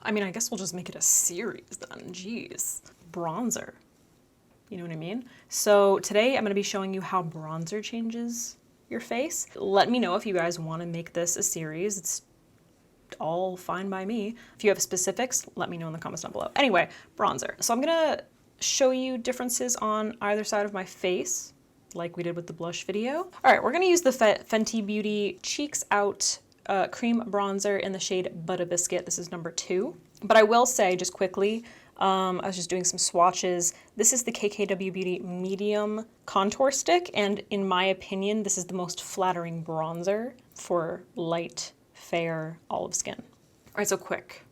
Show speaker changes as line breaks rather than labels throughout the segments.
I mean, I guess we'll just make it a series then, jeez. Bronzer, you know what I mean? So today I'm gonna be showing you how bronzer changes your face. Let me know if you guys wanna make this a series. It's all fine by me. If you have specifics, let me know in the comments down below. Anyway, bronzer. So I'm gonna show you differences on either side of my face, like we did with the blush video. All right, we're gonna use the Fenty Beauty Cheeks Out cream bronzer in the shade Butter Biscuit. This is number 2. But I will say just quickly, I was just doing some swatches. This is the KKW Beauty Medium Contour Stick, and in my opinion, this is the most flattering bronzer for light, fair, olive skin. All right, so quick.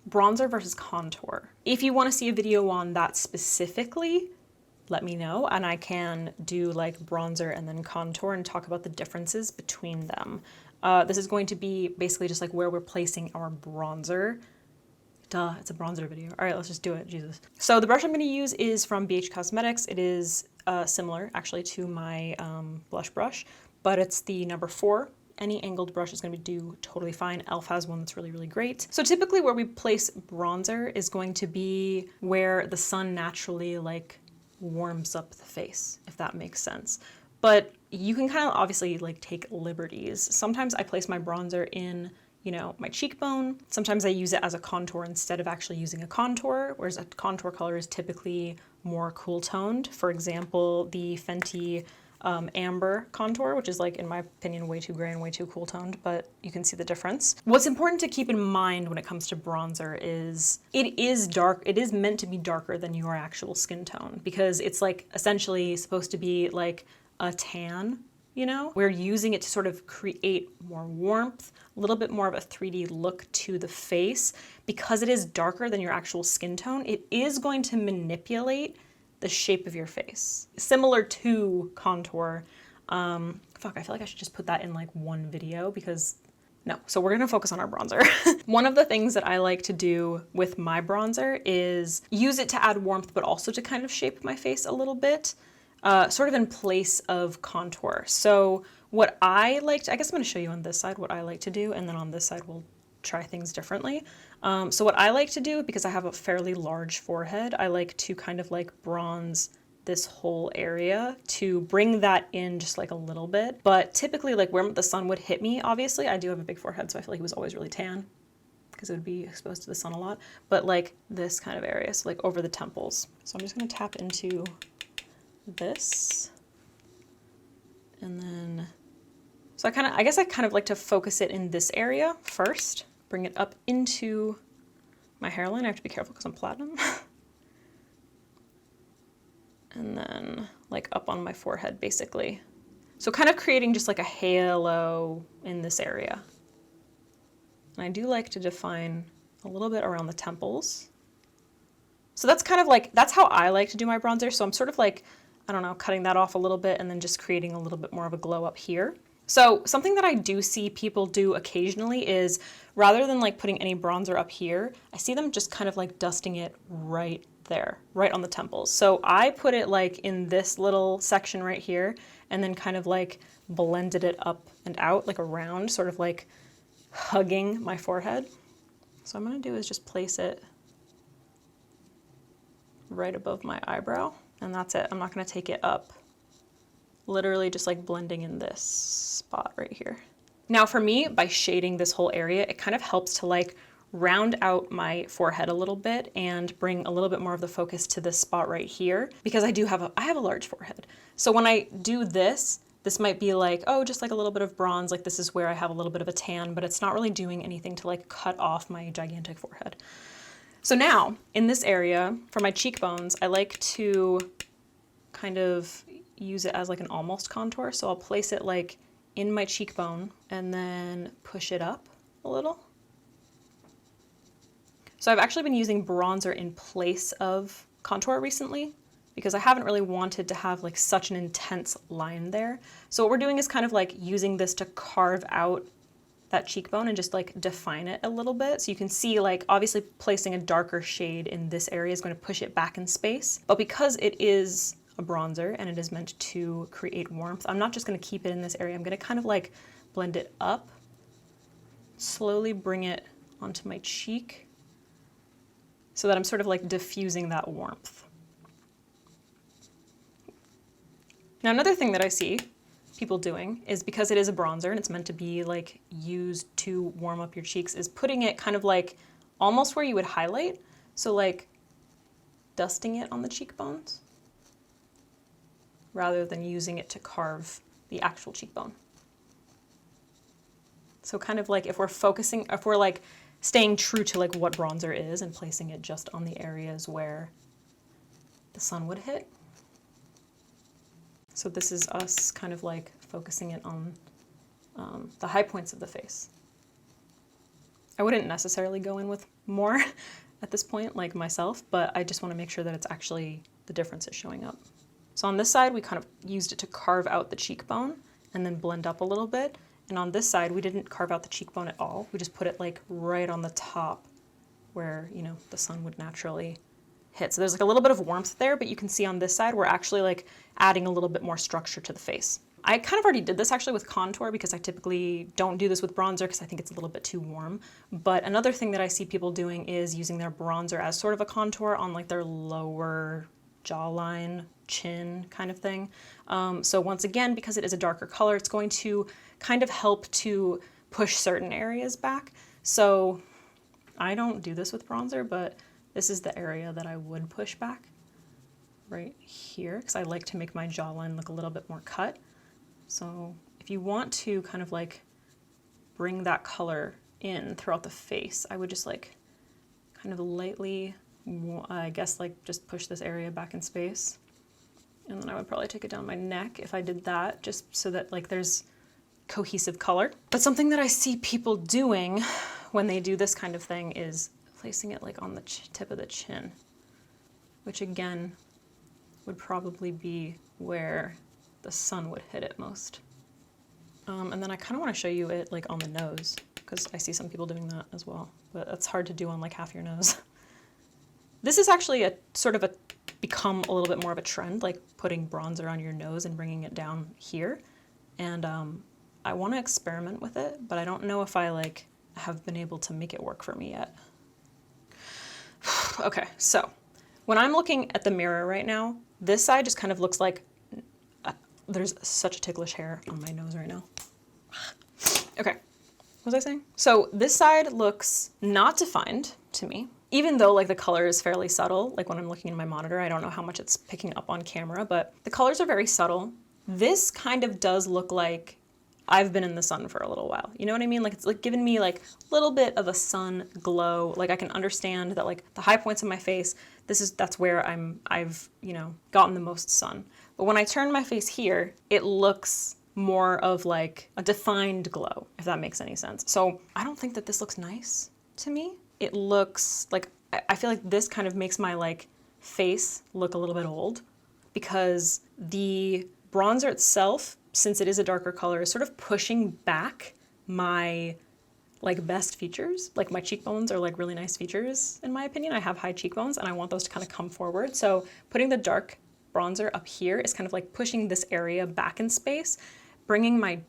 Bronzer versus contour. If you want to see a video on that specifically, let me know, and I can do like bronzer and then contour and talk about the differences between them. This is going to be basically just like where we're placing our bronzer. Duh, it's a bronzer video. All right, let's just do it, Jesus. So the brush I'm gonna use is from BH Cosmetics. It is similar actually to my blush brush, but it's the number 4. Any angled brush is gonna do totally fine. e.l.f. has one that's really, really great. So typically where we place bronzer is going to be where the sun naturally like warms up the face, if that makes sense. But you can kind of obviously like take liberties. Sometimes I place my bronzer in, you know, my cheekbone. Sometimes I use it as a contour instead of actually using a contour, whereas a contour color is typically more cool toned. For example, the Fenty Amber contour, which is like, in my opinion, way too gray and way too cool toned, but you can see the difference. What's important to keep in mind when it comes to bronzer is it is dark. It is meant to be darker than your actual skin tone because it's like essentially supposed to be like a tan, you know? We're using it to sort of create more warmth, a little bit more of a 3D look to the face. Because it is darker than your actual skin tone, it is going to manipulate the shape of your face. Similar to contour. Fuck, I feel like I should just put that in like one video because no. So we're gonna focus on our bronzer. One of the things that I like to do with my bronzer is use it to add warmth, but also to kind of shape my face a little bit, sort of in place of contour. So what I like to, I guess I'm gonna show you on this side what I like to do, and then on this side we'll try things differently. So what I like to do, because I have a fairly large forehead, I like to kind of like bronze this whole area to bring that in just like a little bit. But typically like where the sun would hit me, obviously I do have a big forehead, so I feel like it was always really tan because it would be exposed to the sun a lot. But like this kind of area, so like over the temples. So I'm just gonna tap into this. And then, so I guess I kind of like to focus it in this area first, bring it up into my hairline. I have to be careful because I'm platinum. And then like up on my forehead, basically. So kind of creating just like a halo in this area. And I do like to define a little bit around the temples. So that's kind of like, that's how I like to do my bronzer. So I'm sort of like, I don't know, cutting that off a little bit and then just creating a little bit more of a glow up here. So something that I do see people do occasionally is rather than like putting any bronzer up here, I see them just kind of like dusting it right there, right on the temples. So I put it like in this little section right here and then kind of like blended it up and out like around, sort of like hugging my forehead. So what I'm gonna do is just place it right above my eyebrow, and that's it. I'm not gonna take it up. Literally just like blending in this spot right here. Now for me, by shading this whole area, it kind of helps to like round out my forehead a little bit and bring a little bit more of the focus to this spot right here, because I have a large forehead. So when I do this, this might be like, oh, just like a little bit of bronze, like this is where I have a little bit of a tan, but it's not really doing anything to like cut off my gigantic forehead. So now in this area for my cheekbones, I like to kind of use it as like an almost contour. So I'll place it like in my cheekbone and then push it up a little. So I've actually been using bronzer in place of contour recently because I haven't really wanted to have like such an intense line there. So what we're doing is kind of like using this to carve out that cheekbone and just like define it a little bit. So you can see like obviously placing a darker shade in this area is going to push it back in space. But because it is a bronzer and it is meant to create warmth, I'm not just going to keep it in this area. I'm going to kind of like blend it up, slowly bring it onto my cheek, so that I'm sort of like diffusing that warmth. Now, another thing that I see people doing is, because it is a bronzer and it's meant to be like used to warm up your cheeks, is putting it kind of like almost where you would highlight. So like dusting it on the cheekbones rather than using it to carve the actual cheekbone. So kind of like if we're like staying true to like what bronzer is and placing it just on the areas where the sun would hit. So this is us kind of like focusing it on the high points of the face. I wouldn't necessarily go in with more at this point, like myself, but I just want to make sure that it's actually, the difference is showing up. So on this side, we kind of used it to carve out the cheekbone and then blend up a little bit. And on this side, we didn't carve out the cheekbone at all. We just put it like right on the top where, you know, the sun would naturally hit. So there's like a little bit of warmth there, but you can see on this side, we're actually like adding a little bit more structure to the face. I kind of already did this actually with contour, because I typically don't do this with bronzer because I think it's a little bit too warm. But another thing that I see people doing is using their bronzer as sort of a contour on like their lower jawline, chin kind of thing. So once again, because it is a darker color, it's going to kind of help to push certain areas back. So I don't do this with bronzer, but this is the area that I would push back right here, because I like to make my jawline look a little bit more cut. So if you want to kind of like bring that color in throughout the face, I would just like kind of lightly, I guess like just push this area back in space. And then I would probably take it down my neck if I did that, just so that like there's cohesive color. But something that I see people doing when they do this kind of thing is placing it like on the tip of the chin, which again would probably be where the sun would hit it most. And then I kind of want to show you it like on the nose, because I see some people doing that as well, but that's hard to do on like half your nose. This is actually a sort of become a little bit more of a trend, like putting bronzer on your nose and bringing it down here. And I want to experiment with it, but I don't know if I like have been able to make it work for me yet. Okay, so when I'm looking at the mirror right now, this side just kind of looks like there's such a ticklish hair on my nose right now. Okay, what was I saying? So this side looks not defined to me, even though like the color is fairly subtle. Like when I'm looking in my monitor, I don't know how much it's picking up on camera, but the colors are very subtle. This kind of does look like I've been in the sun for a little while. You know what I mean? Like it's like giving me like a little bit of a sun glow. Like I can understand that like the high points of my face, that's where I've, you know, gotten the most sun. But when I turn my face here, it looks more of like a defined glow, if that makes any sense. So I don't think that this looks nice to me. It looks like, I feel like this kind of makes my like face look a little bit old, because the bronzer itself, since it is a darker color, is sort of pushing back my like best features. Like my cheekbones are like really nice features in my opinion. I have high cheekbones and I want those to kind of come forward. So putting the dark bronzer up here is kind of like pushing this area back in space, bringing my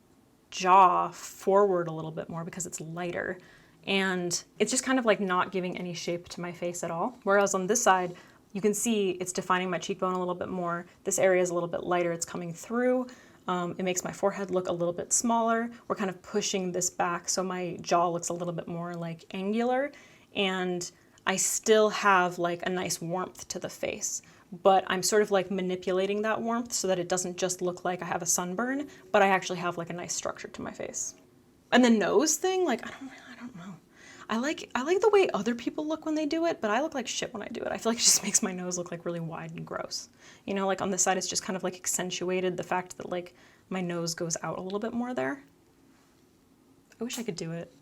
jaw forward a little bit more because it's lighter. And it's just kind of like not giving any shape to my face at all. Whereas on this side, you can see it's defining my cheekbone a little bit more. This area is a little bit lighter, it's coming through. It makes my forehead look a little bit smaller. We're kind of pushing this back so my jaw looks a little bit more like angular. And I still have like a nice warmth to the face, but I'm sort of like manipulating that warmth so that it doesn't just look like I have a sunburn, but I actually have like a nice structure to my face. And the nose thing, like, I don't know. I like the way other people look when they do it, but I look like shit when I do it. I feel like it just makes my nose look like really wide and gross. You know, like on this side, it's just kind of like accentuated the fact that like my nose goes out a little bit more there. I wish I could do it,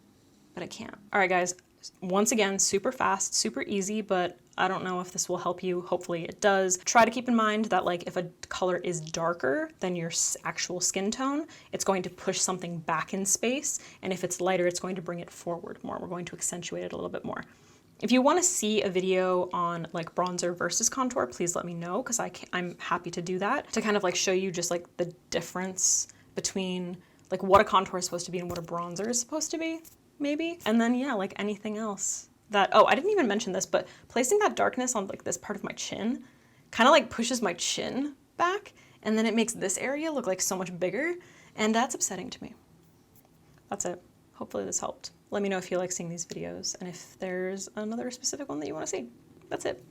but I can't. All right, guys, once again, super fast, super easy, but I don't know if this will help you. Hopefully it does. Try to keep in mind that like if a color is darker than your actual skin tone, it's going to push something back in space. And if it's lighter, it's going to bring it forward more. We're going to accentuate it a little bit more. If you want to see a video on like bronzer versus contour, please let me know, because I'm happy to do that, to kind of like show you just like the difference between like what a contour is supposed to be and what a bronzer is supposed to be, maybe. And then yeah, like anything else that, oh, I didn't even mention this, but placing that darkness on like this part of my chin kind of like pushes my chin back, and then it makes this area look like so much bigger, and that's upsetting to me. That's it. Hopefully this helped. Let me know if you like seeing these videos and if there's another specific one that you want to see. That's it.